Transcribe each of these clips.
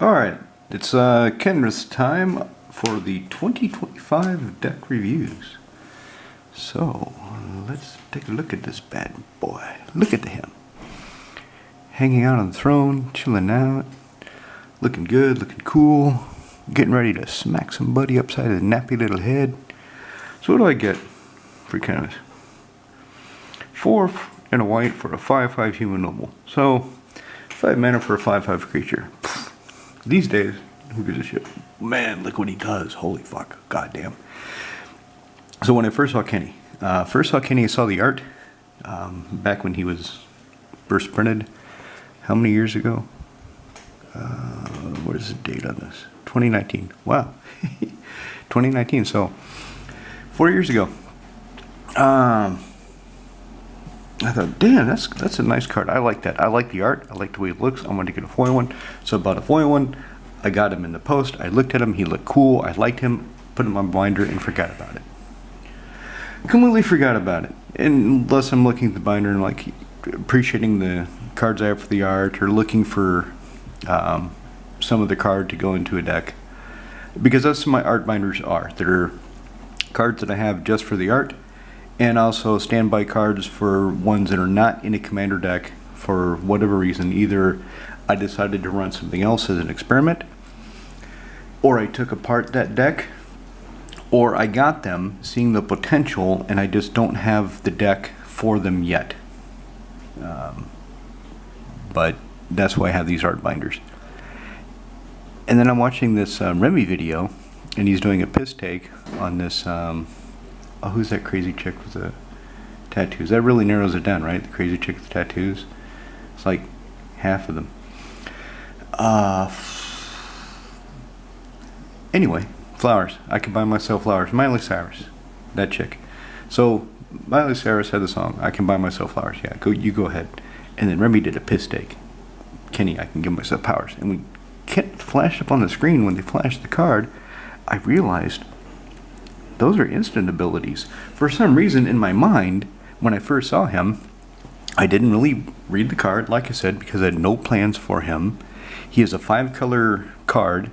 Alright, it's Kenra's time for the 2025 deck reviews. So, let's take a look at this bad boy. Look at him. Hanging out on the throne, chilling out, looking good, looking cool, getting ready to smack somebody upside his nappy little head. So what do I get for Kenra? 4 and a white for a 5/5 human noble. So, 5 mana for a 5/5 creature. These days, who gives a shit? Man, look what he does. Holy fuck. Goddamn. So when I first saw Kenny, I saw the art back when he was first printed. How many years ago? What is the date on this? 2019. Wow. 2019. So 4 years ago. I thought, damn, that's a nice card. I like that. I like the art. I like the way it looks. I wanted to get a foil one. So I bought a foil one. I got him in the post. I looked at him. He looked cool. I liked him. Put him on my binder and forgot about it. Completely forgot about it. Unless I'm looking at the binder and like appreciating the cards I have for the art or looking for some of the card to go into a deck. Because that's what my art binders are. They're cards that I have just for the art. And also standby cards for ones that are not in a commander deck for whatever reason. Either I decided to run something else as an experiment, or I took apart that deck, or I got them seeing the potential and I just don't have the deck for them yet. But that's why I have these art binders. And then I'm watching this Remy video, and he's doing a piss take on this oh, who's that crazy chick with the tattoos? That really narrows it down, right? The crazy chick with the tattoos. It's like half of them. Anyway, flowers. I can buy myself flowers. Miley Cyrus, that chick. So Miley Cyrus had the song, I can buy myself flowers. Yeah, you go ahead. And then Remy did a piss take. Kenny, I can give myself powers. And when Kent flashed up on the screen, when they flashed the card, I realized those are instant abilities. For some reason in my mind, when I first saw him, I didn't really read the card, like I said, because I had no plans for him. He is a 5-color card,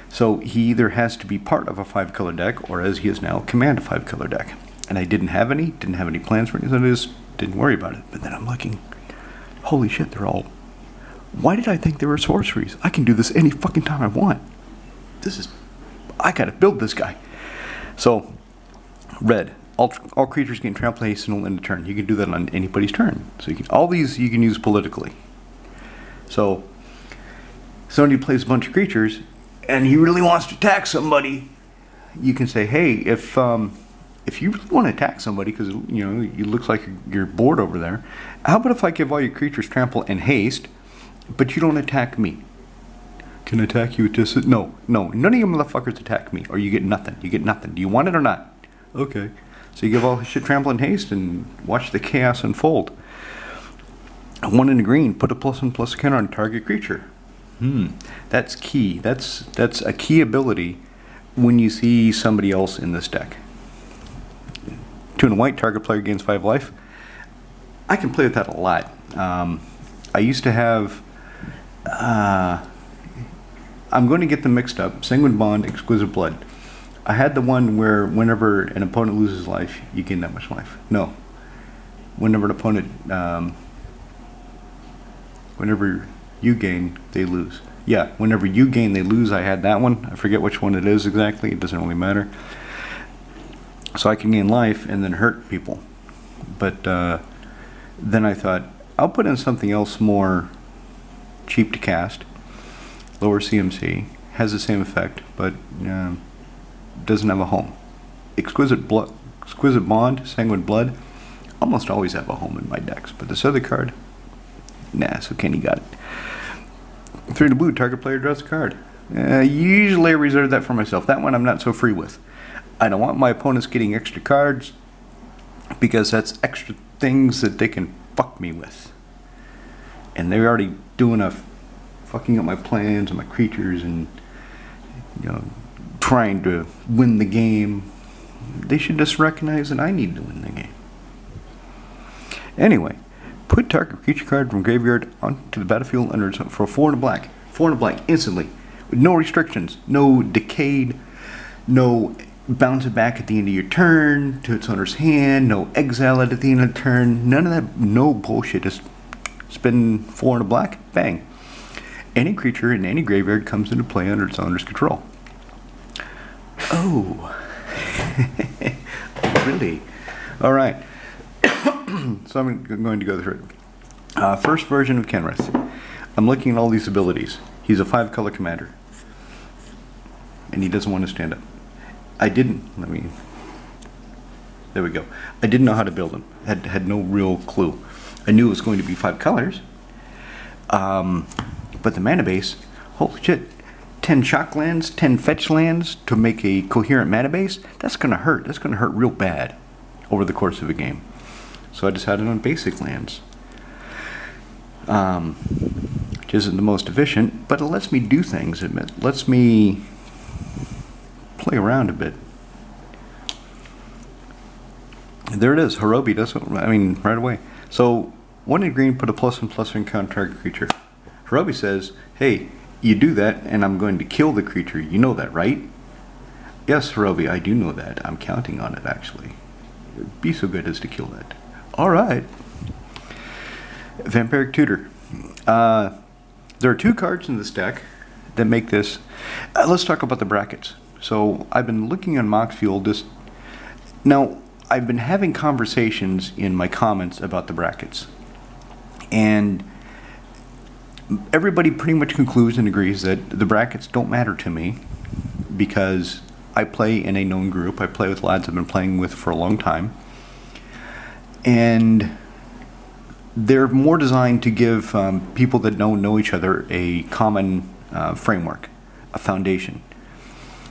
so he either has to be part of a 5-color deck, or as he is now, command a 5-color deck. And I didn't have any plans for any, so I just didn't worry about it. But then I'm looking, holy shit, they're all... Why did I think they were sorceries? I can do this any fucking time I want. I gotta build this guy. So, red. All creatures gain trample, haste, and in a turn. You can do that on anybody's turn. So all these you can use politically. So, somebody plays a bunch of creatures, and he really wants to attack somebody. You can say, hey, if you really want to attack somebody, because you know it looks like you're bored over there, how about if I give all your creatures trample and haste, but you don't attack me? Can I attack you with this? No, none of you motherfuckers attack me, or you get nothing. You get nothing. Do you want it or not? Okay. So you give all his shit trample and haste and watch the chaos unfold. 1 in the green, put a +1/+1 counter on target creature. That's key. That's a key ability when you see somebody else in this deck. 2 in white, target player gains 5 life. I can play with that a lot. I used to have... I'm going to get them mixed up. Sanguine Bond, Exquisite Blood. I had the one where whenever an opponent loses life, you gain that much life. No. Whenever an opponent, whenever you gain, they lose. Yeah, whenever you gain, they lose. I had that one. I forget which one it is exactly. It doesn't really matter. So I can gain life and then hurt people. But then I thought, I'll put in something else more cheap to cast. Lower CMC, has the same effect, but doesn't have a home. Exquisite Bond, Sanguine Blood, almost always have a home in my decks, but this other card, nah, so Kenny got it. 3 to blue, target player draws a card. Usually I reserve that for myself. That one I'm not so free with. I don't want my opponents getting extra cards, because that's extra things that they can fuck me with. And they're already doing fucking up my plans and my creatures and, you know, trying to win the game. They should just recognize that I need to win the game. Anyway, put target creature card from graveyard onto the battlefield under for 4 and a black. 4 and a blank, instantly. With no restrictions, no decayed, no bounce it back at the end of your turn to its owner's hand, no exile it at the end of the turn, none of that, no bullshit. Just spin 4 and a black, bang. Any creature in any graveyard comes into play under its owner's control. Oh. Really? Alright. So I'm going to go through it. First version of Kenrith. I'm looking at all these abilities. He's a 5-color commander. And he doesn't want to stand up. There we go. I didn't know how to build him. Had no real clue. I knew it was going to be 5 colors. But the mana base, holy shit, 10 shock lands, 10 fetch lands to make a coherent mana base, that's going to hurt. That's going to hurt real bad over the course of a game. So I decided on basic lands. Which isn't the most efficient, but it lets me do things. It lets me play around a bit. There it is. Hirobi does it, right away. So, 1 in green, put a +1/+1 counter target creature. Hirobi says, hey, you do that, and I'm going to kill the creature. You know that, right? Yes, Hirobi, I do know that. I'm counting on it, actually. Be so good as to kill that. Alright. Vampiric Tutor. There are 2 cards in this deck that make this. Let's talk about the brackets. So I've been looking on Moxfield. Now I've been having conversations in my comments about the brackets, and everybody pretty much concludes and agrees that the brackets don't matter to me because I play in a known group. I play with lads I've been playing with for a long time, and they're more designed to give people that don't know each other a common framework, a foundation.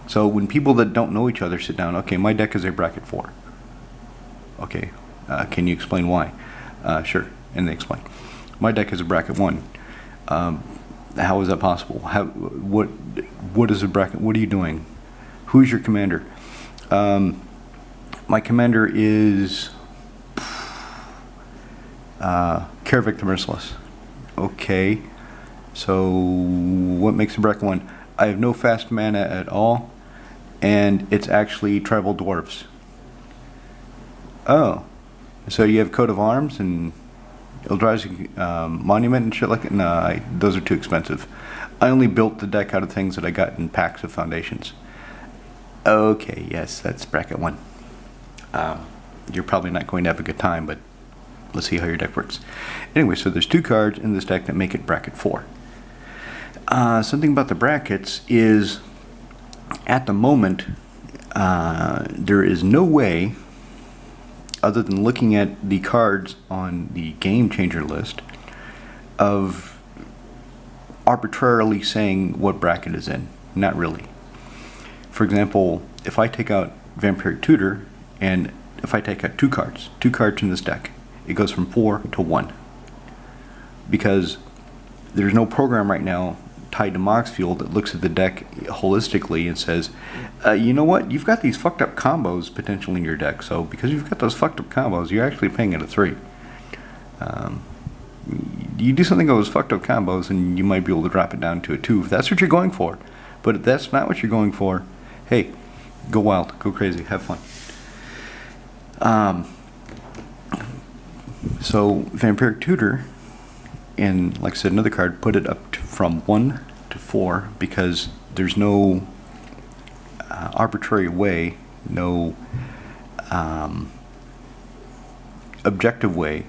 So when people that don't know each other sit down, okay, my deck is a bracket 4. Okay, can you explain why? Sure, and they explain. My deck is a bracket 1. How is that possible? What is a bracket? What are you doing? Who's your commander? My commander is Resurrector the Merciless. Okay, so what makes a bracket 1? I have no fast mana at all, and it's actually tribal dwarves. Oh, so you have coat of arms and Eldrazi monument and shit like that? No, those are too expensive. I only built the deck out of things that I got in packs of foundations. Okay, yes, that's bracket 1. You're probably not going to have a good time, but let's see how your deck works. Anyway, so there's 2 cards in this deck that make it bracket 4. Something about the brackets is, at the moment, there is no way, other than looking at the cards on the Game Changer list, of arbitrarily saying what bracket is in. Not really. For example, if I take out Vampiric Tutor, and if I take out 2 cards in this deck, it goes from 4 to 1. Because there's no program right now tied to Moxfield that looks at the deck holistically and says, you know what, you've got these fucked up combos potentially in your deck, so because you've got those fucked up combos, you're actually playing at a 3. You do something with those fucked up combos and you might be able to drop it down to a 2 if that's what you're going for. But if that's not what you're going for, hey, go wild, go crazy, have fun. So Vampiric Tutor, and like I said, another card, put it up from 1 to 4 because there's no arbitrary way, no objective way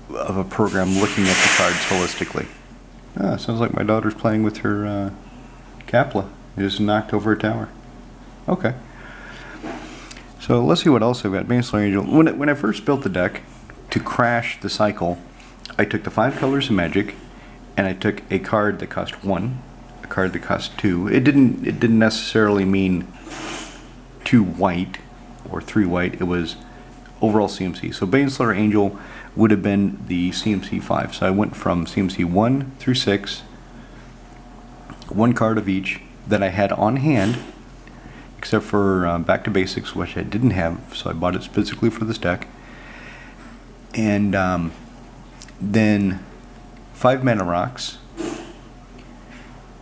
of a program looking at the cards holistically. Sounds like my daughter's playing with her Kapla. Just knocked over a tower. Okay. So let's see what else I've got. Baneslayer Angel. When I first built the deck to crash the cycle, I took the 5 colors of magic, and I took a card that cost 1, a card that cost 2. It didn't necessarily mean 2 white or 3 white. It was overall CMC. So Baneslayer Angel would have been the CMC 5. So I went from CMC 1 through 6, 1 card of each that I had on hand, except for Back to Basics, which I didn't have, so I bought it specifically for this deck. And then 5 mana rocks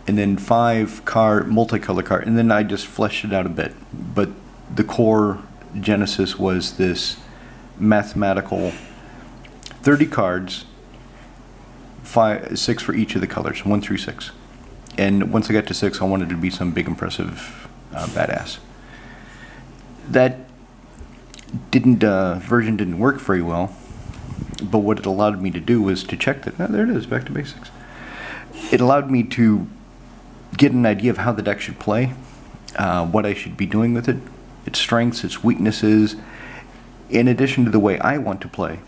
and then 5 multicolor card, and then I just fleshed it out a bit. But the core genesis was this mathematical 30 cards, 6 for each of the colors, 1 through 6. And once I got to 6, I wanted to be some big, impressive badass. That version didn't work very well, but what it allowed me to do was to check that. There it is, back to basics. It allowed me to get an idea of how the deck should play, what I should be doing with it, its strengths, its weaknesses, in addition to the way I want to play.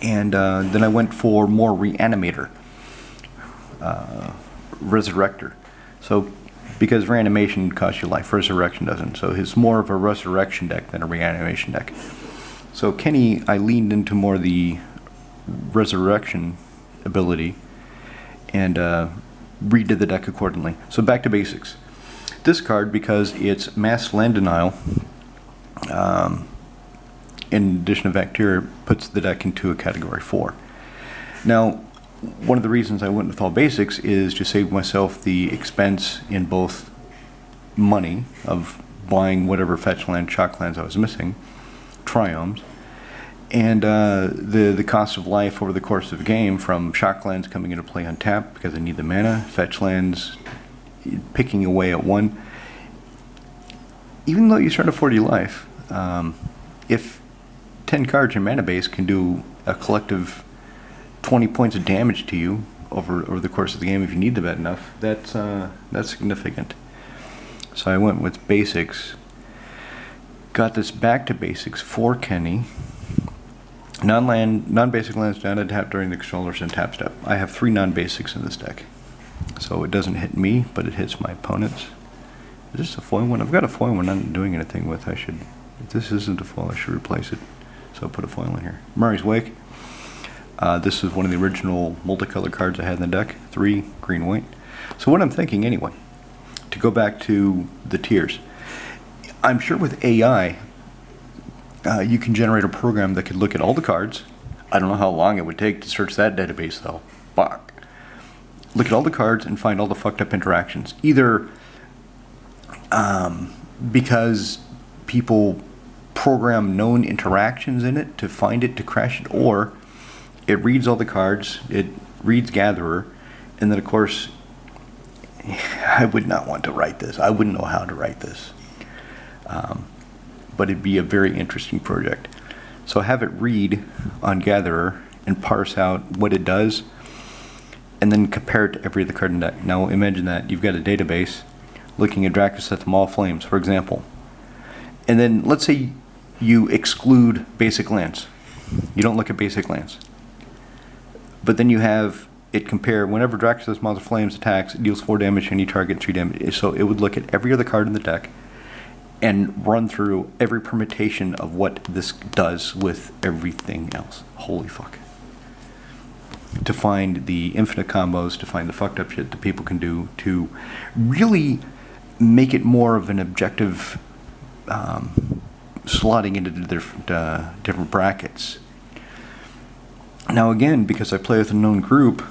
And then I went for more Reanimator, Resurrector. So, because Reanimation costs you life, Resurrection doesn't. So it's more of a Resurrection deck than a Reanimation deck. So Kenny, I leaned into more the Resurrection ability and redid the deck accordingly. So back to basics. This card, because it's mass land denial, in addition to Bacteria, puts the deck into a category 4. Now, one of the reasons I went with all basics is to save myself the expense in both money of buying whatever fetch land, shock lands I was missing, triomes, and the cost of life over the course of the game, from shock lands coming into play on tap because I need the mana, fetch lands picking away at 1. Even though you start at 40 life, if 10 cards in mana base can do a collective 20 points of damage to you over the course of the game if you need the bet enough, that's significant. So I went with basics. Got this back to basics for Kenny. Non-basic lands down to tap during the controller's and tap step. I have 3 non-basics in this deck. So it doesn't hit me, but it hits my opponents. Is this a foil one? I've got a foil one I'm not doing anything with. If this isn't a foil, I should replace it. So I'll put a foil in here. Murray's Wake. This is one of the original multicolored cards I had in the deck. 3 green white. So what I'm thinking anyway, to go back to the tiers, I'm sure with AI you can generate a program that could look at all the cards. I don't know how long it would take to search that database though. Fuck. Look at all the cards and find all the fucked up interactions. Either because people program known interactions in it to find it, to crash it, or it reads all the cards, it reads Gatherer, and then of course, I would not want to write this. I wouldn't know how to write this. But it'd be a very interesting project. So have it read on Gatherer and parse out what it does, and then compare it to every other card in the deck. Now imagine that you've got a database looking at Drakuseth Maul Flames, for example. And then let's say you exclude basic lands. You don't look at basic lands. But then you have it compare whenever Drakuseth Maul Flames attacks, it deals 4 damage to any target, 3 damage. So it would look at every other card in the deck and run through every permutation of what this does with everything else. Holy fuck. To find the infinite combos, to find the fucked up shit that people can do, to really make it more of an objective slotting into the different brackets. Now again, because I play with a known group,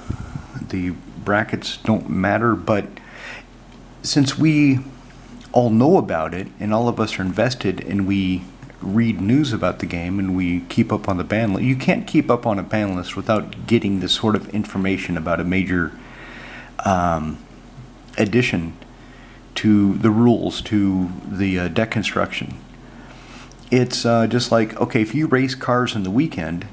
the brackets don't matter, but since we all know about it and all of us are invested and we read news about the game and we keep up on the ban list, you can't keep up on a ban list without getting this sort of information about a major addition to the rules, to the deck construction. It's just like, okay, if you race cars on the weekend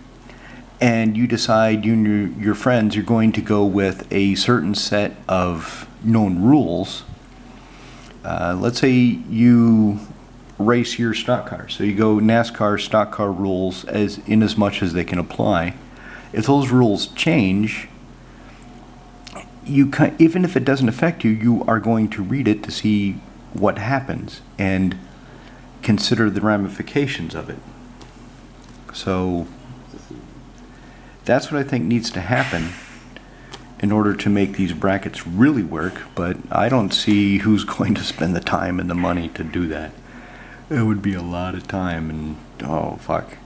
and you decide you and your friends you're going to go with a certain set of known rules, let's say you race your stock car, so you go NASCAR stock car rules as much as they can apply. If those rules change, you can, even if it doesn't affect you, you are going to read it to see what happens and consider the ramifications of it. So that's what I think needs to happen in order to make these brackets really work, but I don't see who's going to spend the time and the money to do that. It would be a lot of time and oh fuck.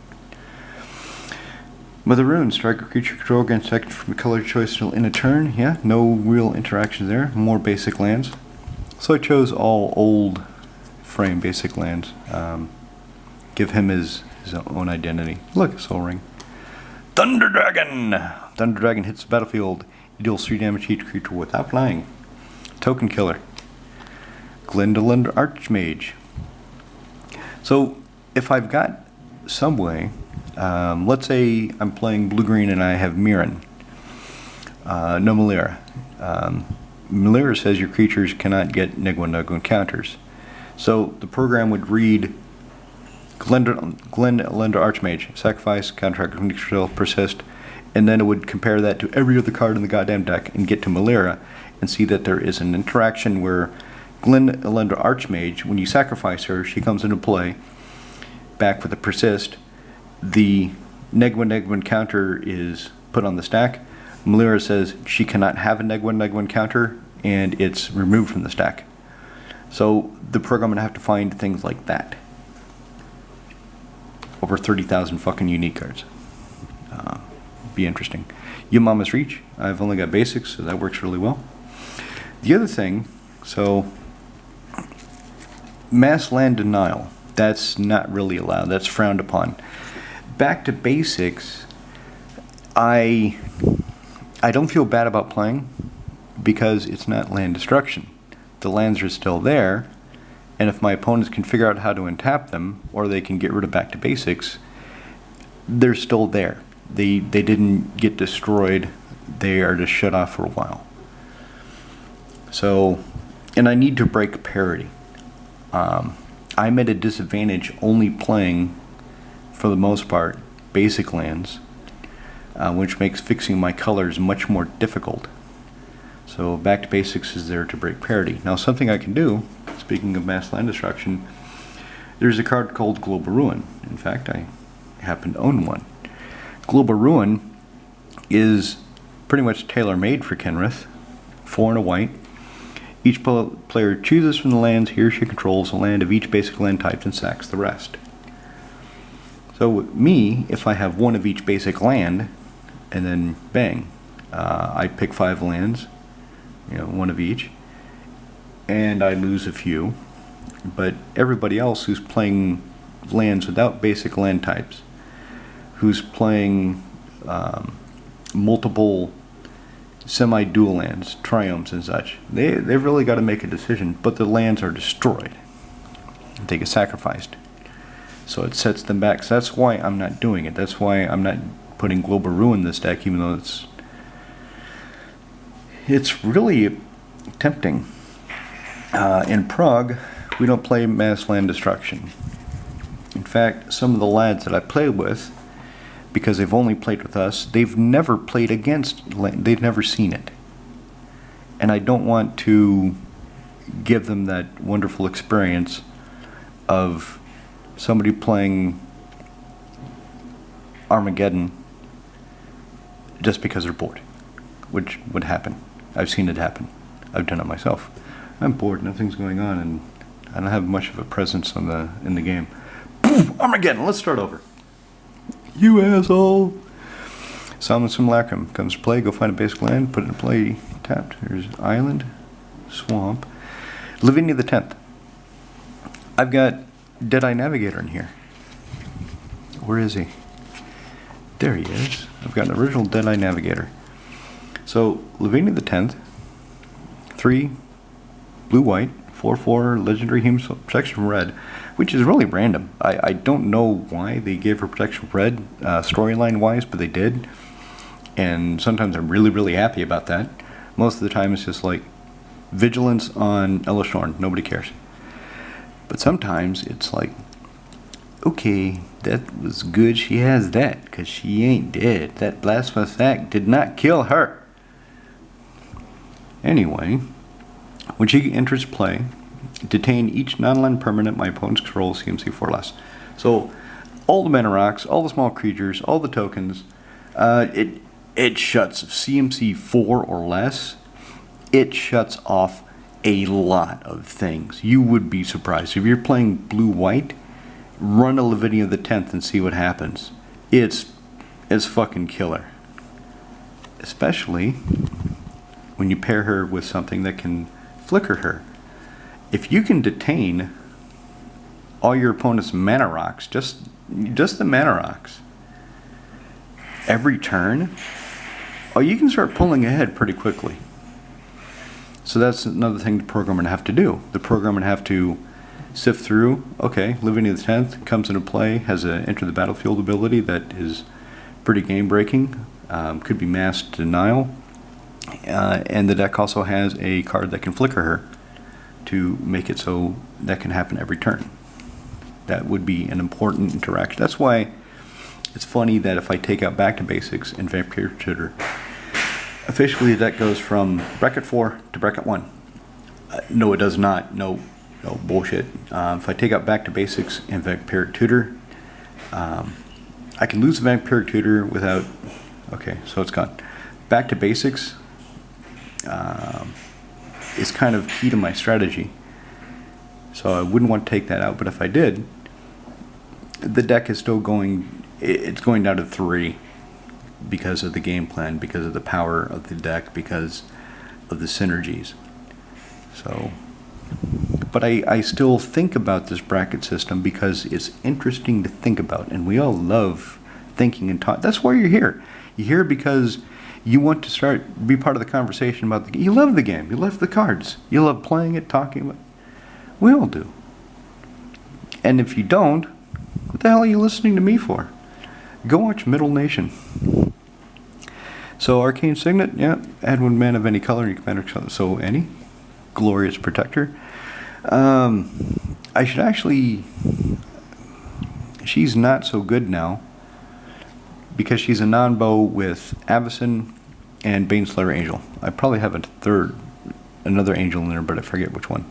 Mother Rune, strike a creature control against action from a color choice till in a turn. Yeah, no real interaction there. More basic lands. So I chose all old frame basic lands. Give him his own identity. Look, Soul Ring. Thunder Dragon! Thunder Dragon hits the battlefield. It deals 3 damage to each creature without flying. Token Killer. Glendaland Archmage. So, if I've got some way, let's say I'm playing blue-green and I have Mirren. No Malira. Malira says your creatures cannot get Neg-1/Neg-1 counters. So the program would read Glendaland Archmage, sacrifice, counteract, control, persist, and then it would compare that to every other card in the goddamn deck and get to Malira and see that there is an interaction where Glendaland Archmage, when you sacrifice her, she comes into play, back with a persist, the Neg-1/Neg-1 counter is put on the stack. Malira says she cannot have a Neg-1/Neg-1 counter, and it's removed from the stack. So the program would have to find things like that. Over 30,000 fucking unique cards. Be interesting. Yamama's Reach. I've only got basics, so that works really well. The other thing, so mass land denial. That's not really allowed. That's frowned upon. Back to basics. I don't feel bad about playing because it's not land destruction. The lands are still there, and if my opponents can figure out how to untap them, or they can get rid of back to basics, they're still there. They didn't get destroyed. They are just shut off for a while. So, and I need to break parity. I'm at a disadvantage only playing, for the most part, basic lands, which makes fixing my colors much more difficult. So back to basics is there to break parity. Now something I can do, speaking of mass land destruction, there's a card called Global Ruin. In fact, I happen to own one. Global Ruin is pretty much tailor-made for Kenrith, 4 and a white. Each player chooses from the lands he or she controls a land of each basic land type and sacks the rest. So with me, if I have one of each basic land, and then bang, I pick 5 lands, one of each, and I lose a few. But everybody else who's playing lands without basic land types, who's playing multiple semi-dual lands, triomes and such, they've really got to make a decision, but the lands are destroyed. They get sacrificed. So it sets them back. So that's why I'm not doing it. That's why I'm not putting Global Ruin in this deck, even though it's really tempting. In Prague, we don't play mass land destruction. In fact, some of the lads that I play with, because they've only played with us, they've never played against, they've never seen it. And I don't want to give them that wonderful experience of somebody playing Armageddon just because they're bored, which would happen. I've seen it happen. I've done it myself. I'm bored, nothing's going on, and I don't have much of a presence in the game. Poof, Armageddon, let's start over. You asshole! Summon Simulacrum. Comes to play, go find a basic land, put it in play, tapped. There's Island, Swamp. Lavinia the 10th. I've got Deadeye Navigator in here. Where is he? There he is. I've got an original Deadeye Navigator. So, Lavinia the 10th, 3 blue-white, 4/4 legendary human protection from red, which is really random. I don't know why they gave her protection from red, storyline-wise, but they did. And sometimes I'm really, really happy about that. Most of the time it's just like vigilance on Elishorn. Nobody cares. But sometimes it's like, okay, that was good she has that, because she ain't dead. That blasphemous act did not kill her. Anyway, when she enters play, detain each non-land permanent my opponent's controls CMC 4 less. So, all the mana rocks, all the small creatures, all the tokens, it shuts CMC 4 or less. It shuts off a lot of things. You would be surprised. If you're playing blue-white, run a Lavinia the 10th and see what happens. It's is fucking killer. Especially when you pair her with something that can flicker her. If you can detain all your opponent's mana rocks, just the mana rocks, every turn, oh, you can start pulling ahead pretty quickly. So that's another thing the programmer would have to do. The programmer would have to sift through, okay, Living of the 10th comes into play, has a enter the battlefield ability that is pretty game breaking, could be mass denial, and the deck also has a card that can flicker her to make it so that can happen every turn. That would be an important interaction. That's why it's funny that if I take out Back to Basics and Vampire Tutor, officially the deck goes from bracket 4 to bracket 1. No, it does not. No bullshit. If I take out Back to Basics and Vampiric Tutor, I can lose the Vampiric Tutor without... Okay, so it's gone. Back to Basics is kind of key to my strategy. So I wouldn't want to take that out, but if I did, the deck is still going... It's going down to 3 because of the game plan, because of the power of the deck, because of the synergies. So... But I still think about this bracket system because it's interesting to think about, and we all love thinking and talking. That's why you're here. You're here because you want to be part of the conversation about the game. You love the game. You love the cards. You love playing it, talking about it. We all do. And if you don't, what the hell are you listening to me for? Go watch Middle Nation. So Arcane Signet, yeah, add 1 mana of any color in your commander. So any Glorious Protector. I should actually... She's not so good now because she's a non-bow with Avacyn and Baneslayer Angel. I probably have another angel in there, but I forget which one.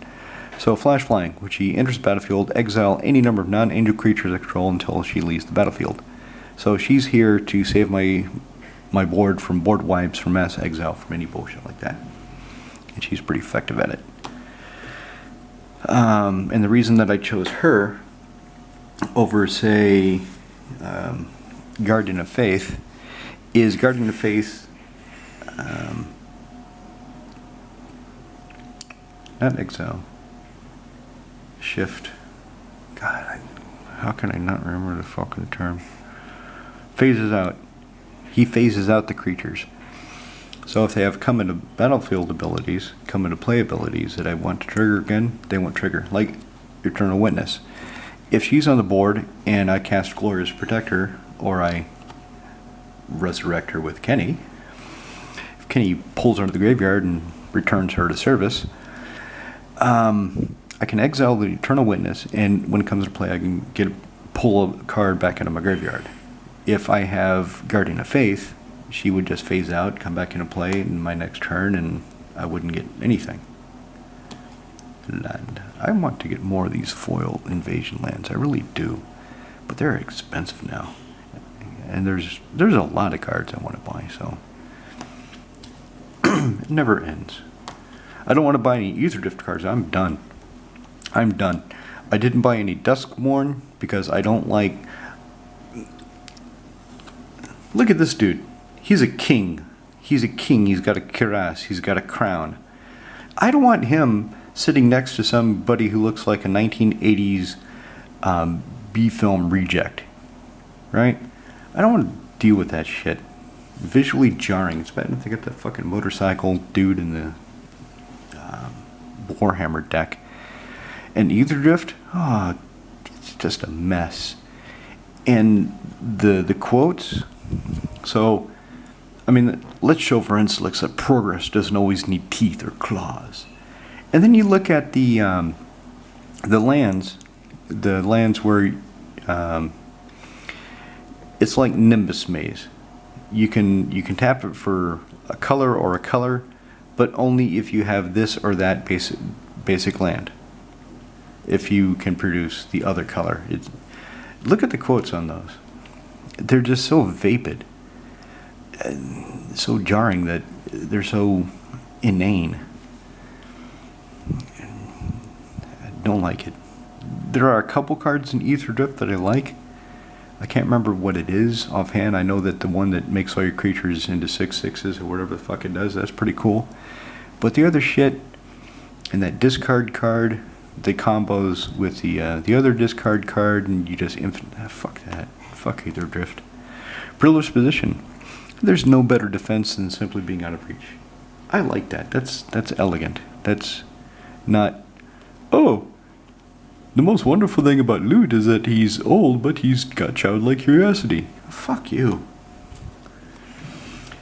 So Flash Flying, which she enters the battlefield, exile any number of non-angel creatures I control until she leaves the battlefield. So she's here to save my board from board wipes, from mass exile, from any bullshit like that. And she's pretty effective at it. And the reason that I chose her over, say, Guardian of Faith is Guardian of Faith, not exile, shift. God, how can I not remember the fucking term? Phases out. He phases out the creatures. So if they have come into battlefield abilities, come into play abilities that I want to trigger again, they won't trigger. Like Eternal Witness. If she's on the board and I cast Glorious Protector, or I resurrect her with Kenny, if Kenny pulls her to the graveyard and returns her to service, I can exile the Eternal Witness, and when it comes to play, I can pull a card back into my graveyard. If I have Guardian of Faith, she would just phase out, come back into play in my next turn, and I wouldn't get anything. Land. I want to get more of these foil invasion lands. I really do. But they're expensive now. And there's a lot of cards I want to buy, so it never ends. I don't want to buy any Ether Drift cards. I'm done. I'm done. I didn't buy any Duskmourn because I don't like... Look at this dude. He's a king. He's a king. He's got a cuirass. He's got a crown. I don't want him sitting next to somebody who looks like a 1980s B-film reject. Right? I don't want to deal with that shit. Visually jarring. It's bad enough to get that fucking motorcycle dude in the Warhammer deck. And Ether Drift? Oh, it's just a mess. And the quotes... So... I mean, let's show for instance that progress doesn't always need teeth or claws. And then you look at the lands where it's like Nimbus Maze. You can tap it for a color, but only if you have this or that basic land. If you can produce the other color. Look at the quotes on those. They're just so vapid. So jarring that they're so inane. I don't like it. There are a couple cards in Ether Drift that I like. I can't remember what it is offhand. I know that the one that makes all your creatures into 6/6s or whatever the fuck it does, that's pretty cool. But the other shit, and that discard card, the combos with the other discard card, and you just fuck that. Fuck either drift. Privileged position. There's no better defense than simply being out of reach. I like that. That's elegant. That's not, oh, the most wonderful thing about Lute is that he's old, but he's got childlike curiosity. Fuck you.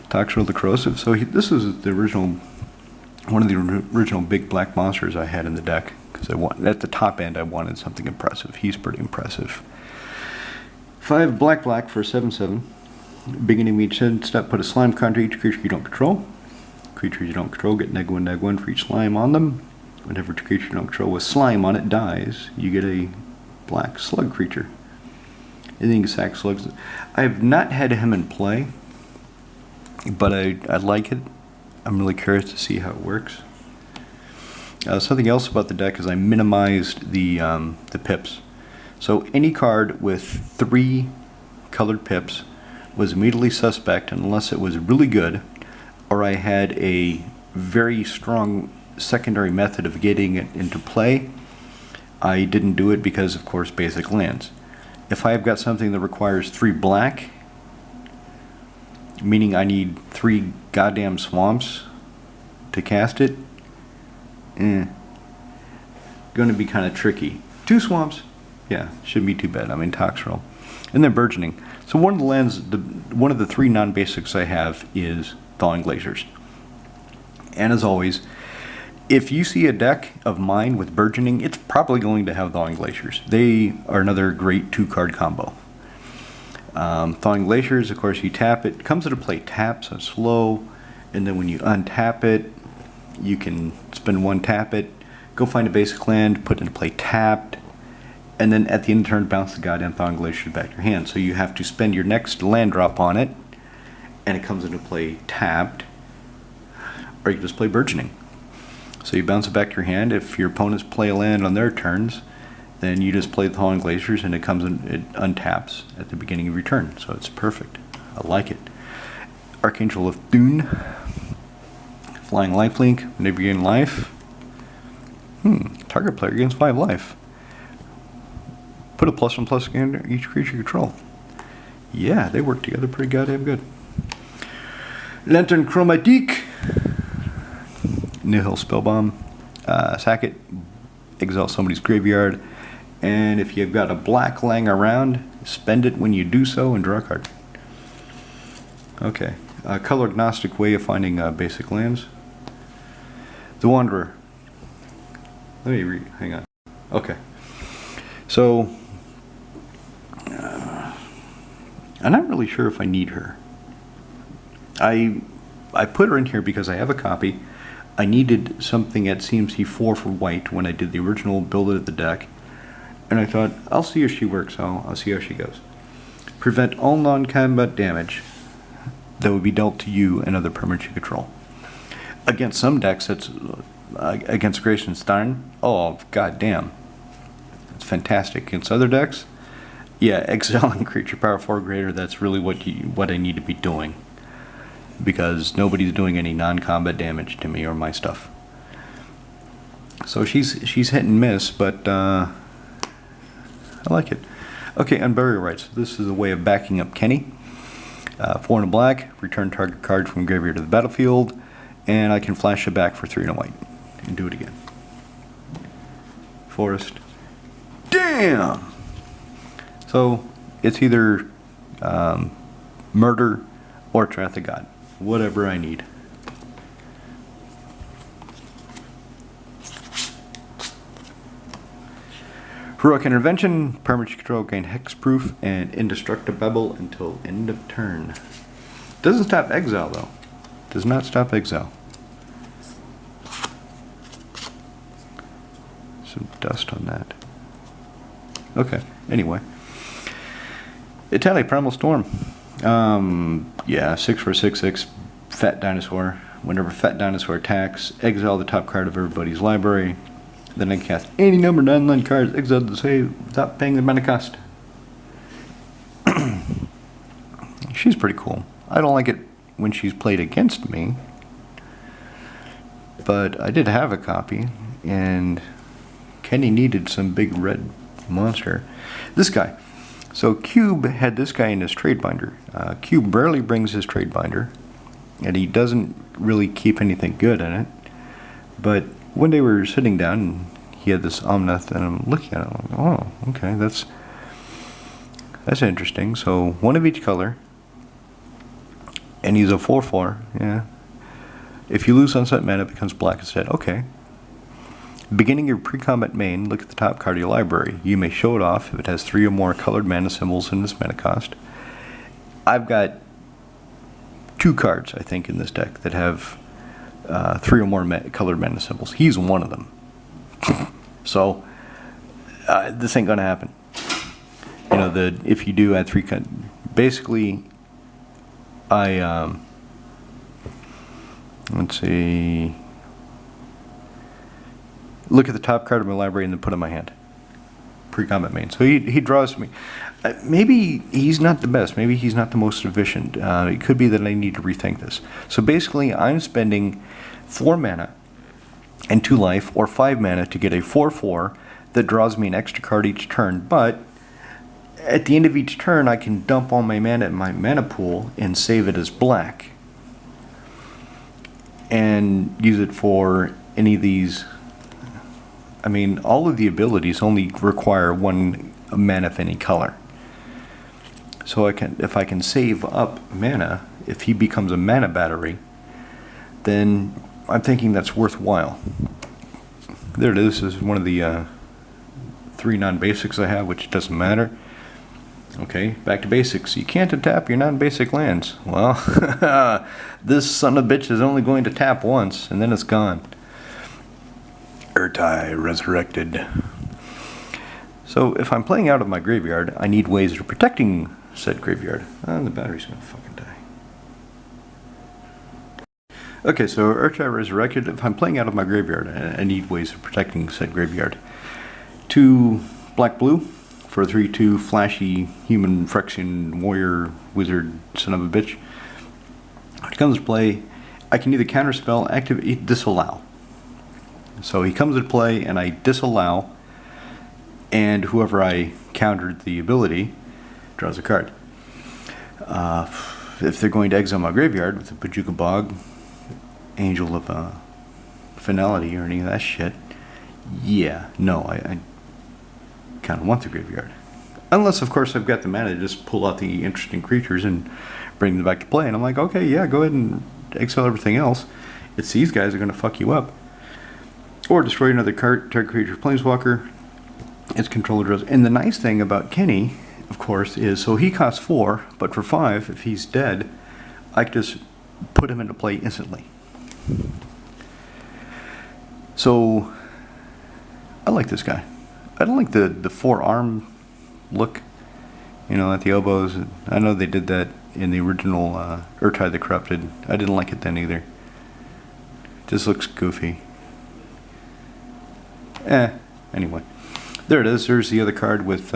Toxrill the Corrosive. So this is the original, one of the original big black monsters I had in the deck. Because at the top end, I wanted something impressive. He's pretty impressive. 5 black for 7/7. Beginning of each step, put a slime counter each creature you don't control. Creatures you don't control get -1/-1 for each slime on them. Whenever a creature you don't control with slime on it dies, you get a black slug creature. And then you can sack slugs. I have not had him in play, but I like it. I'm really curious to see how it works. Something else about the deck is I minimized the pips. So any card with 3 colored pips was immediately suspect unless it was really good, or I had a very strong secondary method of getting it into play. I didn't do it because, of course, basic lands. If I've got something that requires 3 black, meaning I need 3 goddamn swamps to cast it, going to be kind of tricky. 2 swamps, yeah, shouldn't be too bad. I mean, Toxrill. And then Burgeoning. So one of the lands, one of the 3 non-basics I have is Thawing Glaciers. And as always, if you see a deck of mine with Burgeoning, it's probably going to have Thawing Glaciers. They are another great 2-card combo. Thawing Glaciers, of course, you tap it. It comes into play tap, so it's slow. And then when you untap it, you can spend 1, tap it, go find a basic land, put it into play tapped, and then at the end of the turn, bounce the goddamn Thawing Glaciers back to your hand. So you have to spend your next land drop on it, and it comes into play tapped, or you can just play Burgeoning. So you bounce it back to your hand. If your opponents play a land on their turns, then you just play the Thawing Glaciers, and it comes in, it untaps at the beginning of your turn. So it's perfect. I like it. Archangel of Thune. Flying Lifelink. Whenever you gain life. Target player gains 5 life. Put a +1/+1 against each creature you control. Yeah, they work together pretty goddamn good. Lantern Chromatique. Nihil Spellbomb. Sack it. Exile somebody's graveyard. And if you've got a black laying around, spend it when you do so and draw a card. Okay. Color agnostic way of finding basic lands. The Wanderer. Let me read. Hang on. Okay. So, I'm not really sure if I need her. I put her in here because I have a copy. I needed something at CMC4 for white when I did the original build of the deck. And I thought, I'll see if she works. I'll see how she goes. Prevent all non-combat damage that would be dealt to you and other permanents you control. Against some decks, that's against Grayson Stein. Oh, goddamn. It's fantastic. Against other decks, yeah, exiling creature power 4 greater, that's really what I need to be doing. Because nobody's doing any non-combat damage to me or my stuff. So she's hit and miss, but I like it. Okay, Unburial Rites. This is a way of backing up Kenny. 4 and a black, return target card from graveyard to the battlefield, and I can flash it back for 3 and a white, and do it again. Forest. Damn! So, it's either murder or Wrath of God. Whatever I need. Heroic Intervention, permanent you control gain hexproof and indestructible until end of turn. Doesn't stop exile though. Does not stop exile. Some dust on that. Okay, anyway. Italy, Primal Storm. Yeah, 6 for 6/6, Fat Dinosaur. Whenever Fat Dinosaur attacks, exile the top card of everybody's library. Then I can cast any number of non-land cards exiled to save without paying the mana cost. She's pretty cool. I don't like it when she's played against me, but I did have a copy, and Kenny needed some big red monster. This guy. So Cube had this guy in his trade binder. Cube rarely brings his trade binder, and he doesn't really keep anything good in it. But one day we were sitting down, and he had this Omnath, and I'm looking at it, I'm like, oh, okay, that's interesting. So one of each color, and he's a 4/4, yeah. If you lose sunset mana, it becomes black instead. Okay. Beginning your pre-combat main, look at the top card of your library. You may show it off if it has 3 or more colored mana symbols in its mana cost. I've got 2 cards, I think, in this deck that have 3 or more colored mana symbols. He's one of them. So, this ain't gonna happen. You know, if you do add 3 basically, let's see. Look at the top card of my library and then put it in my hand. Pre-combat main. So he draws me. Maybe he's not the best. Maybe he's not the most efficient. It could be that I need to rethink this. So basically, I'm spending 4 mana and 2 life, or 5 mana to get a 4/4 that draws me an extra card each turn. But at the end of each turn, I can dump all my mana in my mana pool and save it as black, and use it for any of these. I mean, all of the abilities only require 1 mana of any color. So if I can save up mana, if he becomes a mana battery, then I'm thinking that's worthwhile. There it is. This is one of the 3 non-basics I have, which doesn't matter. Okay, back to basics. You can't untap your non-basic lands. Well, this son of a bitch is only going to tap once, and then it's gone. Urtai Resurrected. So if I'm playing out of my graveyard, I need ways of protecting said graveyard. The battery's gonna fucking die. Okay, so Urtai Resurrected, if I'm playing out of my graveyard, I need ways of protecting said graveyard. 2 black-blue for a 3/2 flashy human Phyrexian warrior wizard son of a bitch. When it comes to play, I can either counterspell, activate, disallow. So he comes into play and I disallow, and whoever I countered the ability draws a card. If they're going to exile my graveyard with a Bajuka Bog, Angel of Finality, or any of that shit, yeah, no, I kind of want the graveyard. Unless, of course, I've got the mana to just pull out the interesting creatures and bring them back to play. And I'm like, okay, yeah, go ahead and exile everything else. It's these guys that are going to fuck you up. Or destroy another target creature planeswalker. Its controller draws. And the nice thing about Kenny, of course, is so he costs 4, but for 5, if he's dead, I can just put him into play instantly. So I like this guy. I don't like the 4-arm look, you know, at the elbows. I know they did that in the original Urtai the Corrupted. I didn't like it then either. Just looks goofy. Anyway. There it is. There's the other card with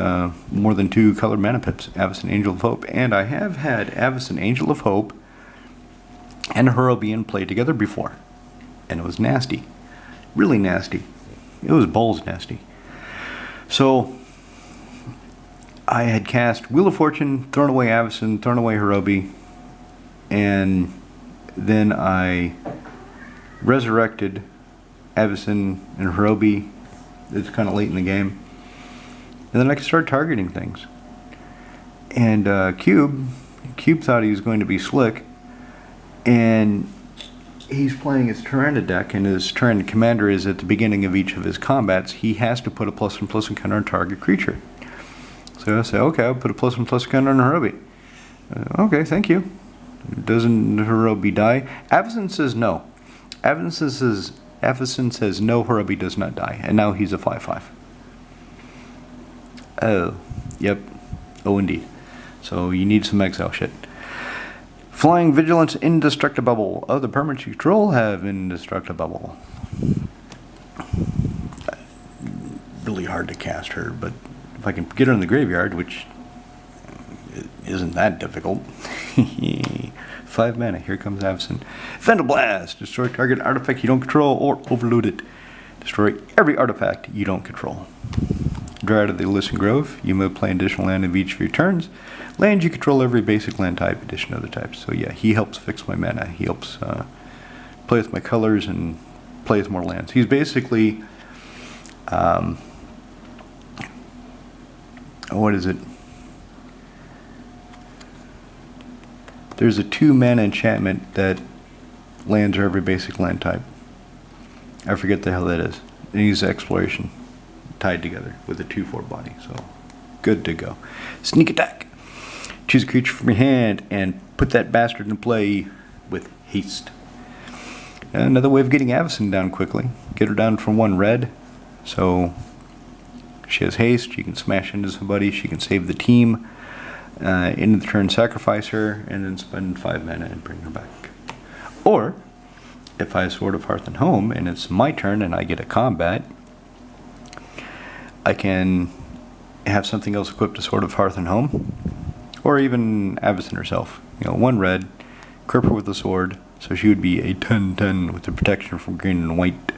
more than 2 colored mana pips. Avacyn Angel of Hope. And I have had Avacyn Angel of Hope and Hurobian play together before. And it was nasty. Really nasty. It was balls nasty. So, I had cast Wheel of Fortune, thrown away Avacyn, thrown away Hurobi, and then I resurrected Avacyn and Hurobi. It's kind of late in the game. And then I could start targeting things. And Cube thought he was going to be slick. And he's playing his Tyrannid deck, and his Tyrannid commander is at the beginning of each of his combats. He has to put a +1/+1 counter on target creature. So I say, okay, I'll put a +1/+1 counter on Hurobi. Okay, thank you. Doesn't Hurobi die? Avacyn says no. Avacyn says no, Hurobi does not die. And now he's a 5/5. Oh, yep. Oh, indeed. So you need some exile shit. Flying Vigilance, Indestructible. Other permanents you control have Indestructible. Really hard to cast her, but if I can get her in the graveyard, which isn't that difficult. 5 mana. Here comes Avacyn. Vandal Blast. Destroy target artifact you don't control or overload it. Destroy every artifact you don't control. Draw out of the Illusion Grove. You may play an additional land of each of your turns. Land you control every basic land type, addition other types. So yeah, he helps fix my mana. He helps play with my colors and play with more lands. He's basically, what is it? There's a 2 mana enchantment that lands are every basic land type. I forget the hell that is. And he's exploration tied together with a 2/4 body. So good to go. Sneak attack. Choose a creature from your hand and put that bastard in play with haste. Another way of getting Avacyn down quickly. Get her down from 1 red. So she has haste. She can smash into somebody. She can save the team. End of the turn, sacrifice her, and then spend 5 mana and bring her back. Or, if I have Sword of Hearth and Home, and it's my turn and I get a combat, I can have something else equipped to Sword of Hearth and Home, or even Avacyn herself. 1 red, equip her with a sword, so she would be a 10/10 with the protection from green and white.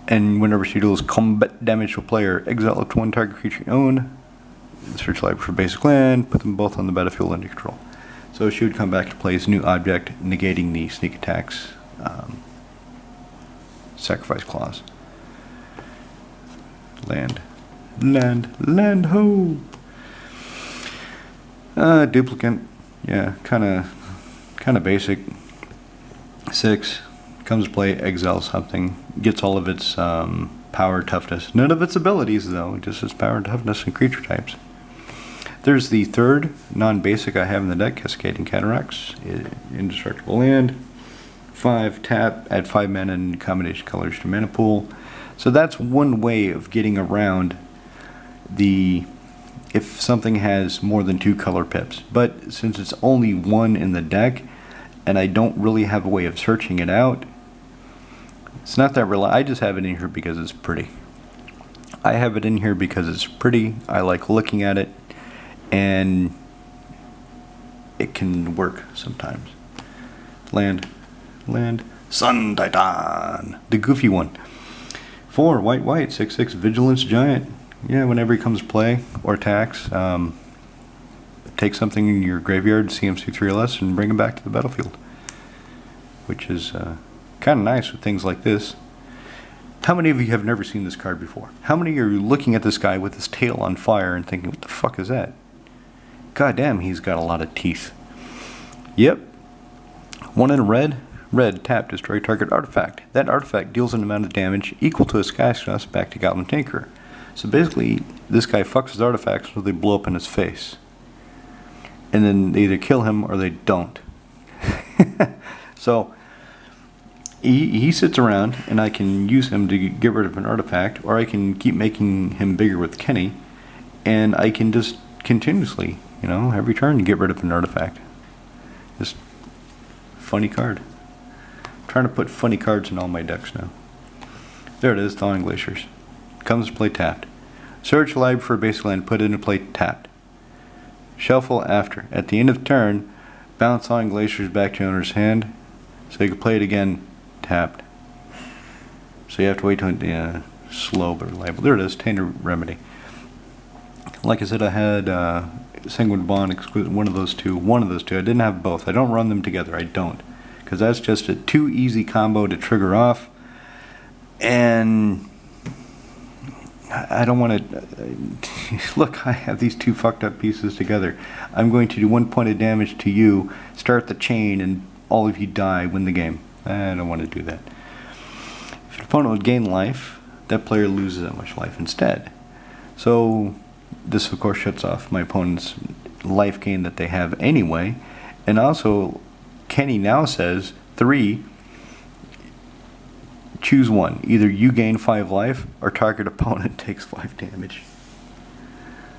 And whenever she deals combat damage to a player, exile up to 1 target creature you own. Search library for basic land, put them both on the battlefield under control. So she would come back to play as a new object, negating the sneak attacks, sacrifice clause. Land, ho! Duplicate, yeah, kind of basic. 6, comes to play, exile something, gets all of its power, toughness. None of its abilities, though, just its power, toughness, and creature types. There's the 3rd non-basic I have in the deck, Cascading Cataracts. Indestructible land. 5, tap, add 5 mana and combination colors to mana pool. So that's one way of getting around if something has more than 2 color pips. But since it's only 1 in the deck, and I don't really have a way of searching it out, it's not that I just have it in here because it's pretty. I have it in here because it's pretty. I like looking at it, and it can work sometimes. Land, Sun Titan, the goofy one. 4, white, 6/6, Vigilance Giant. Yeah, whenever he comes to play or attacks, take something in your graveyard, CMC 3 or less, and bring it back to the battlefield. Which is kind of nice with things like this. How many of you have never seen this card before? How many are you looking at this guy with his tail on fire and thinking, what the fuck is that? God damn, he's got a lot of teeth. Yep. 1 in red, tap, destroy target artifact. That artifact deals an amount of damage equal to a Sky Thrust back to Goblin Tinkerer. So basically, this guy fucks his artifacts so they blow up in his face. And then they either kill him or they don't. So, he sits around, and I can use him to get rid of an artifact, or I can keep making him bigger with Kenny, and I can just continuously, every turn get rid of an artifact. Just funny card. I'm trying to put funny cards in all my decks now. There it is, Thawing Glaciers. Comes to play tapped. Search library for a basic land, put it into play tapped. Shuffle after. At the end of turn, bounce Thawing Glaciers back to your owner's hand, so you can play it again tapped. So you have to wait till slow but reliable. There it is, Tainted Remedy. Like I said, I had Sanguine Bond, exclusive, one of those two. I didn't have both. I don't run them together. I don't, because that's just a too easy combo to trigger off, and I don't want to. Look, I have these 2 fucked up pieces together. I'm going to do 1 point of damage to you, start the chain, and all of you die, win the game. I don't want to do that. If an opponent would gain life, that player loses that much life instead. So this of course shuts off my opponent's life gain that they have anyway. And also, Kenny now says 3, choose one. Either you gain 5 life or target opponent takes 5 damage.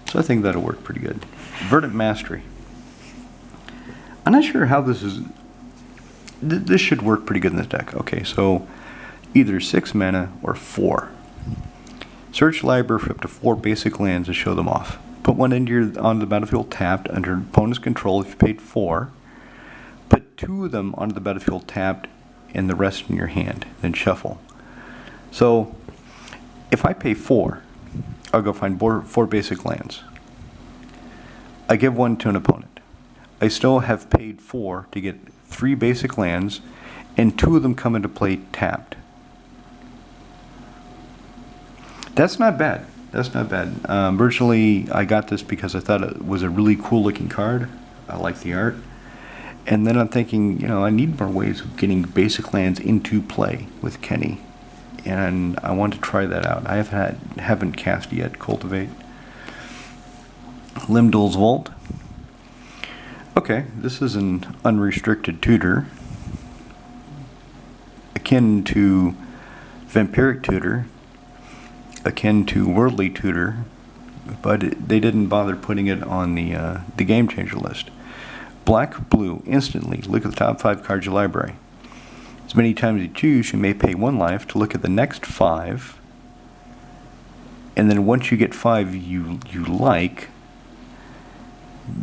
So I think that'll work pretty good. Verdant Mastery. I'm not sure how this is. This should work pretty good in this deck. Okay, so either 6 mana or 4. Search library for up to 4 basic lands to show them off. Put one onto the battlefield tapped under opponent's control if you paid 4. 2 of them onto the battlefield tapped and the rest in your hand, then shuffle. So if I pay 4, I'll go find 4 basic lands. I give 1 to an opponent. I still have paid 4 to get 3 basic lands, and 2 of them come into play tapped. That's not bad. That's not bad. Originally, I got this because I thought it was a really cool looking card. I like the art. And then I'm thinking, you know, I need more ways of getting basic lands into play with Kenny. And I want to try that out. I haven't cast yet, Cultivate. Limdol's Vault. Okay, this is an unrestricted tutor. Akin to Vampiric Tutor. Akin to Worldly Tutor. But they didn't bother putting it on the Game Changer list. Black, blue, instantly look at the top 5 cards of your library. As many times as you choose, you may pay 1 life to look at the next 5. And then once you get 5 you like,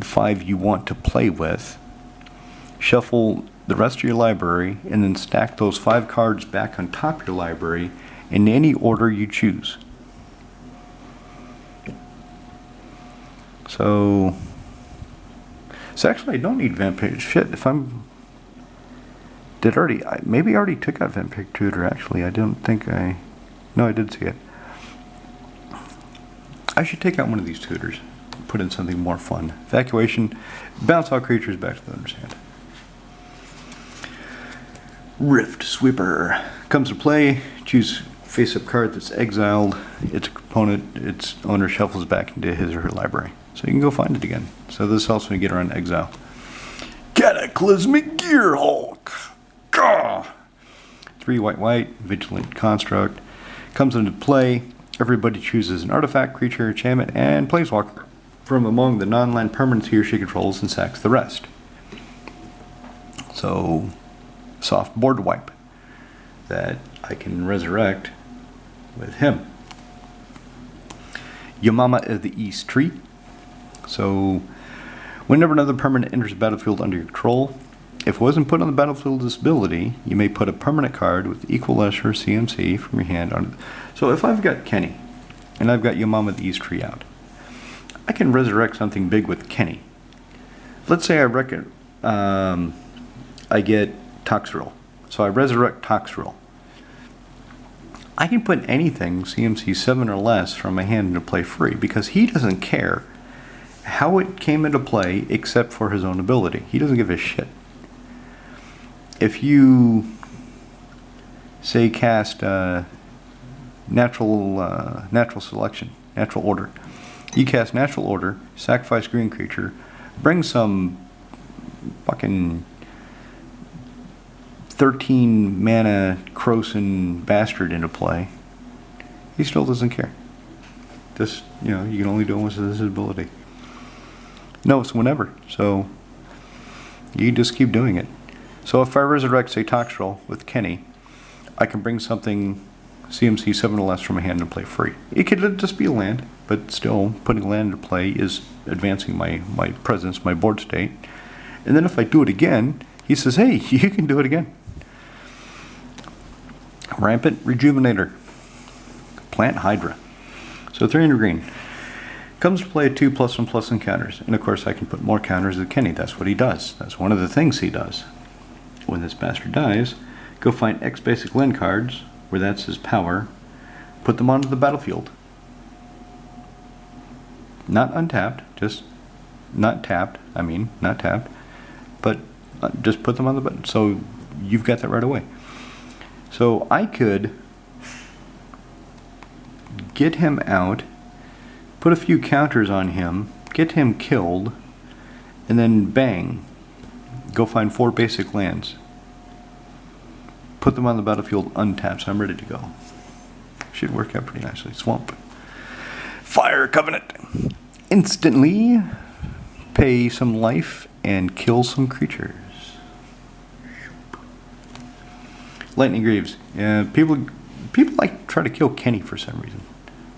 5 you want to play with, shuffle the rest of your library and then stack those 5 cards back on top of your library in any order you choose. So actually I don't need Vampiric. Shit, if I'm... maybe I already took out Vampiric Tutor, actually. I don't think I... No, I did see it. I should take out one of these tutors. Put in something more fun. Evacuation. Bounce all creatures back to the owner's hand. Rift Sweeper. Comes to play. Choose face-up card that's exiled. Its opponent, its owner shuffles back into his or her library. So you can go find it again. So this helps me get around exile. Cataclysmic Gearhulk. Gah! 3 white, Vigilant Construct. Comes into play. Everybody chooses an artifact, creature, enchantment, and planeswalker from among the non-land permanents he or she controls and sacks the rest. So, soft board wipe that I can resurrect with him. Yamama of the East Tree. So, whenever another permanent enters the battlefield under your control, if it wasn't put on the battlefield as ability, you may put a permanent card with equal lesser CMC from your hand on. So if I've got Kenny, and I've got Yamama of the East Tree out, I can resurrect something big with Kenny. Let's say I get Toxrill. So I resurrect Toxrill. I can put anything CMC 7 or less from my hand into play free because he doesn't care how it came into play except for his own ability. He doesn't give a shit. If you say cast natural selection, natural order, you cast natural order, sacrifice green creature, bring some fucking 13 mana Croson bastard into play, he still doesn't care. This, you know, you can only do it with his ability. No, it's whenever, so you just keep doing it. So if I resurrect, say, Toxrill with Kenny, I can bring something CMC 7 or less from my hand and play free. It could just be a land, but still, putting land into play is advancing my presence, my board state. And then if I do it again, he says, hey, you can do it again. Rampant Rejuvenator. Plant Hydra. So 300 green. Comes to play at 2+1/+1 encounters. And of course I can put more counters with Kenny. That's what he does. That's one of the things he does. When this bastard dies, go find X basic land cards, where that's his power, put them onto the battlefield. Not untapped, just not tapped, not tapped, but just put them on the button. So you've got that right away. So I could get him out, put a few counters on him, get him killed, and then bang, go find 4 basic lands. Put them on the battlefield untapped, so I'm ready to go. Should work out pretty nicely. Swamp. Fire Covenant. Instantly pay some life and kill some creatures. Lightning Greaves. Yeah, people like to try to kill Kenny for some reason.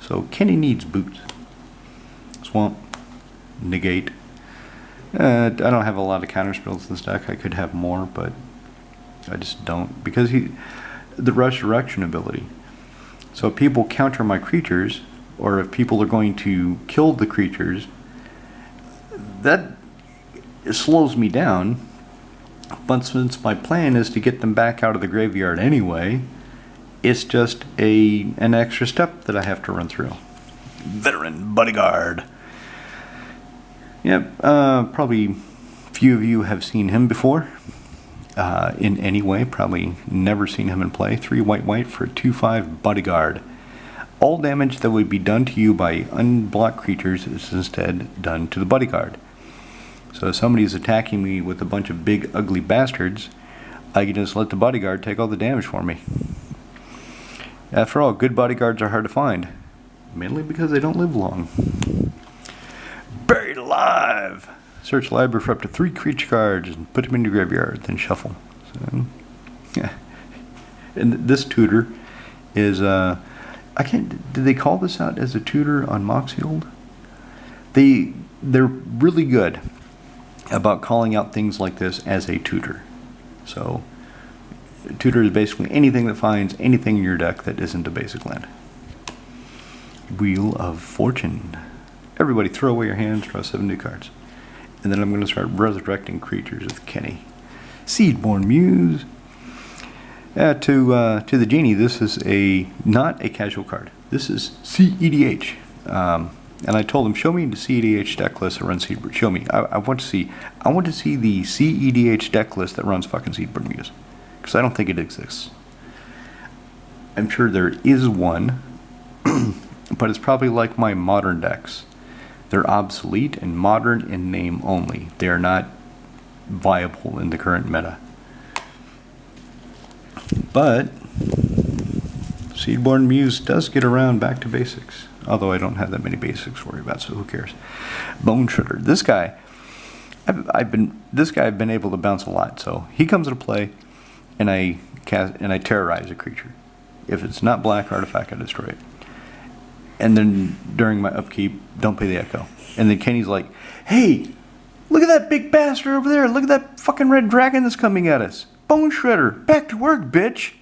So Kenny needs boots. Swamp. Negate. I don't have a lot of counter spells in this deck. I could have more, but I just don't. Because the Resurrection ability. So if people counter my creatures, or if people are going to kill the creatures, that slows me down. But since my plan is to get them back out of the graveyard anyway, it's just an extra step that I have to run through. Veteran Bodyguard. Yep, probably few of you have seen him before. In any way, probably never seen him in play. 3 white for a 2/5 Bodyguard. All damage that would be done to you by unblocked creatures is instead done to the Bodyguard. So if somebody is attacking me with a bunch of big ugly bastards, I can just let the Bodyguard take all the damage for me. After all, good bodyguards are hard to find. Mainly because they don't live long. Buried Alive! Search library for up to 3 creature cards and put them in your graveyard, then shuffle. So, yeah. And this tutor is, I can't, did they call this out as a tutor on Moxfield? They're really good about calling out things like this as a tutor. So, a tutor is basically anything that finds anything in your deck that isn't a basic land. Wheel of Fortune. Everybody throw away your hands, draw 7 new cards. And then I'm going to start resurrecting creatures with Kenny. Seedborn Muse. To the Genie, this is not a casual card. This is CEDH. And I told him, show me the CEDH deck list that runs Seedborn. Show me. I want to see the CEDH deck list that runs fucking Seedborn Muse. Because I don't think it exists. I'm sure there is one, but it's probably like my modern decks. They're obsolete and modern in name only. They are not viable in the current meta. But Seedborn Muse does get around back to basics. Although I don't have that many basics to worry about, so who cares? Bone Shredder. This guy, I've been able to bounce a lot. So he comes into play, and I terrorize a creature. If it's not black artifact, I destroy it. And then during my upkeep, don't pay the echo. And then Kenny's like, hey, look at that big bastard over there. Look at that fucking red dragon that's coming at us. Bone Shredder, back to work, bitch.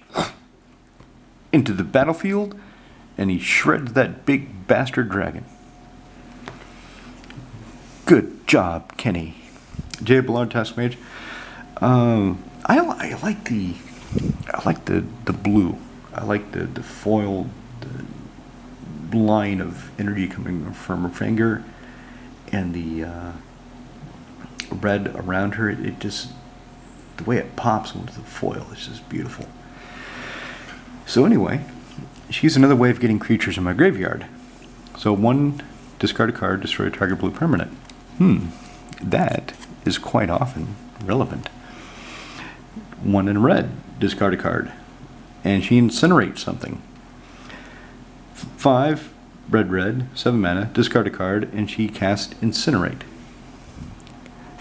Into the battlefield, and he shreds that big bastard dragon. Good job, Kenny. Jay Ballard, Task Mage. I like the blue. I like the foil, the line of energy coming from her finger, and the red around her. It just, the way it pops into the foil is just beautiful. So anyway, she's another way of getting creatures in my graveyard. So 1, discard a card, destroy a target blue permanent. That is quite often relevant. 1 in red, discard a card, and she incinerates something. 5, red, 7 mana, discard a card, and she casts Incinerate.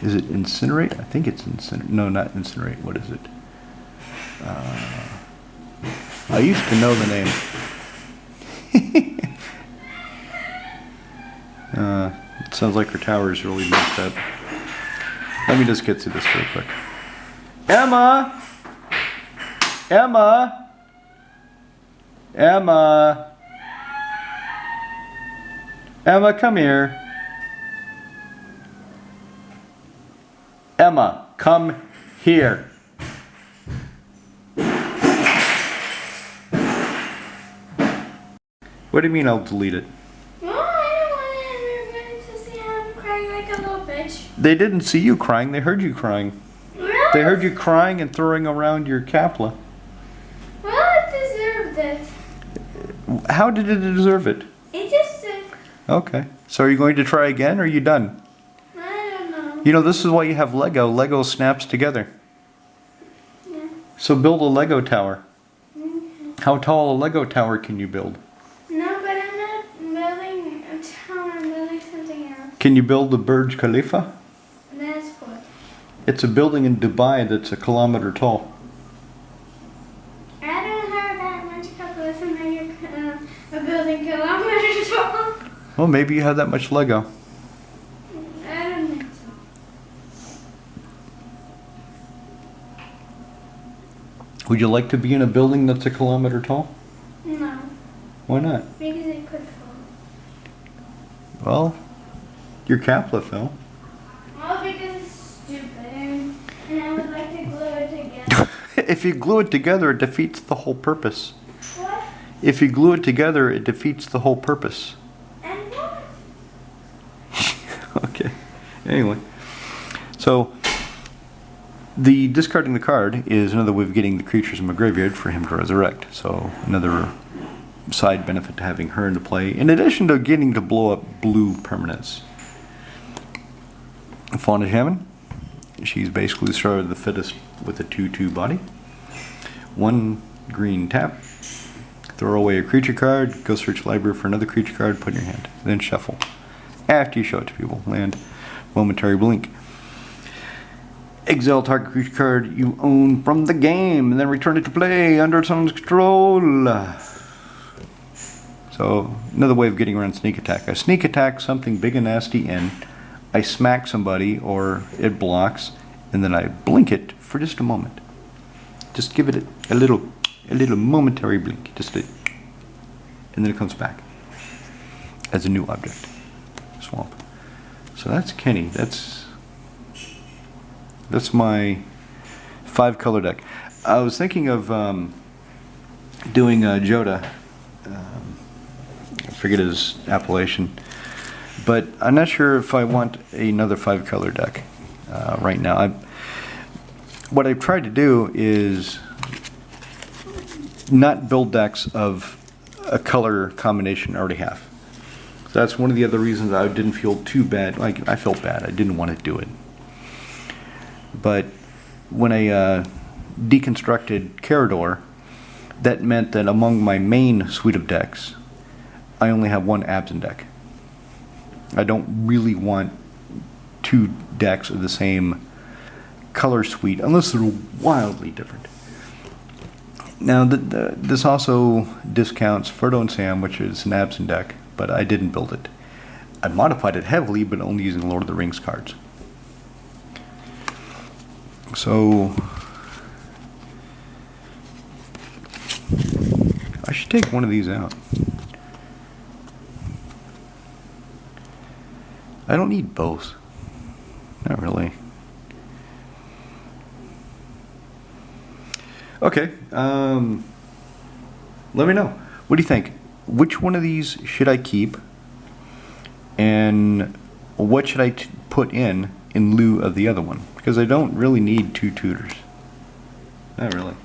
Is it Incinerate? I think it's Incinerate. No, not Incinerate. What is it? I used to know the name. It sounds like her tower is really messed up. Let me just get through this real quick. Emma! Emma! Emma! Emma, come here. Emma, come here. What do you mean I'll delete it? No, I don't want everybody to see how I'm crying like a little bitch. They didn't see you crying, they heard you crying. Really? They heard you crying and throwing around your Kapla. Well, it deserved it. How did it deserve it? It just did. Okay. So are you going to try again, or are you done? I don't know. You know, this is why you have Lego. Lego snaps together. Yeah. So build a Lego tower. Okay. How tall a Lego tower can you build? No, but I'm not building a tower. I'm building something else. Can you build the Burj Khalifa? That's what. It's a building in Dubai that's a kilometer tall. I don't have that much calculation that you're a building kilometers tall. Well, maybe you have that much Lego. I don't think so. Would you like to be in a building that's 1 kilometer tall? No. Why not? Because it could fall. Well, your capla fell. Well, because it's stupid, and I would like to glue it together. If you glue it together, it defeats the whole purpose. What? If you glue it together, it defeats the whole purpose. And what? Okay. Anyway. So, the discarding the card is another way of getting the creatures in my graveyard for him to resurrect. So, another side benefit to having her into play, in addition to getting to blow up blue permanents. Fauna Shaman. She's basically sort of the fittest with a 2/2 body. 1 green tap. Throw away a creature card. Go search library for another creature card. Put in your hand. Then shuffle. After you show it to people. Land. Momentary blink. Exile target creature card you own from the game, and then return it to play under someone's control. So, another way of getting around sneak attack. I sneak attack something big and nasty in. I smack somebody, or it blocks, and then I blink it for just a moment. Just give it a little momentary blink, and then it comes back as a new object. Swamp. So that's Kenny. That's my 5-color deck. I was thinking of doing Joda. I forget his appellation. But I'm not sure if I want another 5-color deck right now. What I've tried to do is not build decks of a color combination I already have. So that's one of the other reasons I didn't feel too bad. Like, I felt bad. I didn't want to do it. But when I deconstructed Carador, that meant that among my main suite of decks, I only have 1 Absent deck. I don't really want 2 decks of the same color suite unless they're wildly different. Now, this also discounts Frodo and Sam, which is an Absent deck, but I didn't build it. I modified it heavily, but only using Lord of the Rings cards. So, I should take one of these out. I don't need both. Not really. Okay. Let me know. What do you think? Which one of these should I keep? And what should I put in lieu of the other one? Because I don't really need 2 tutors. Not really.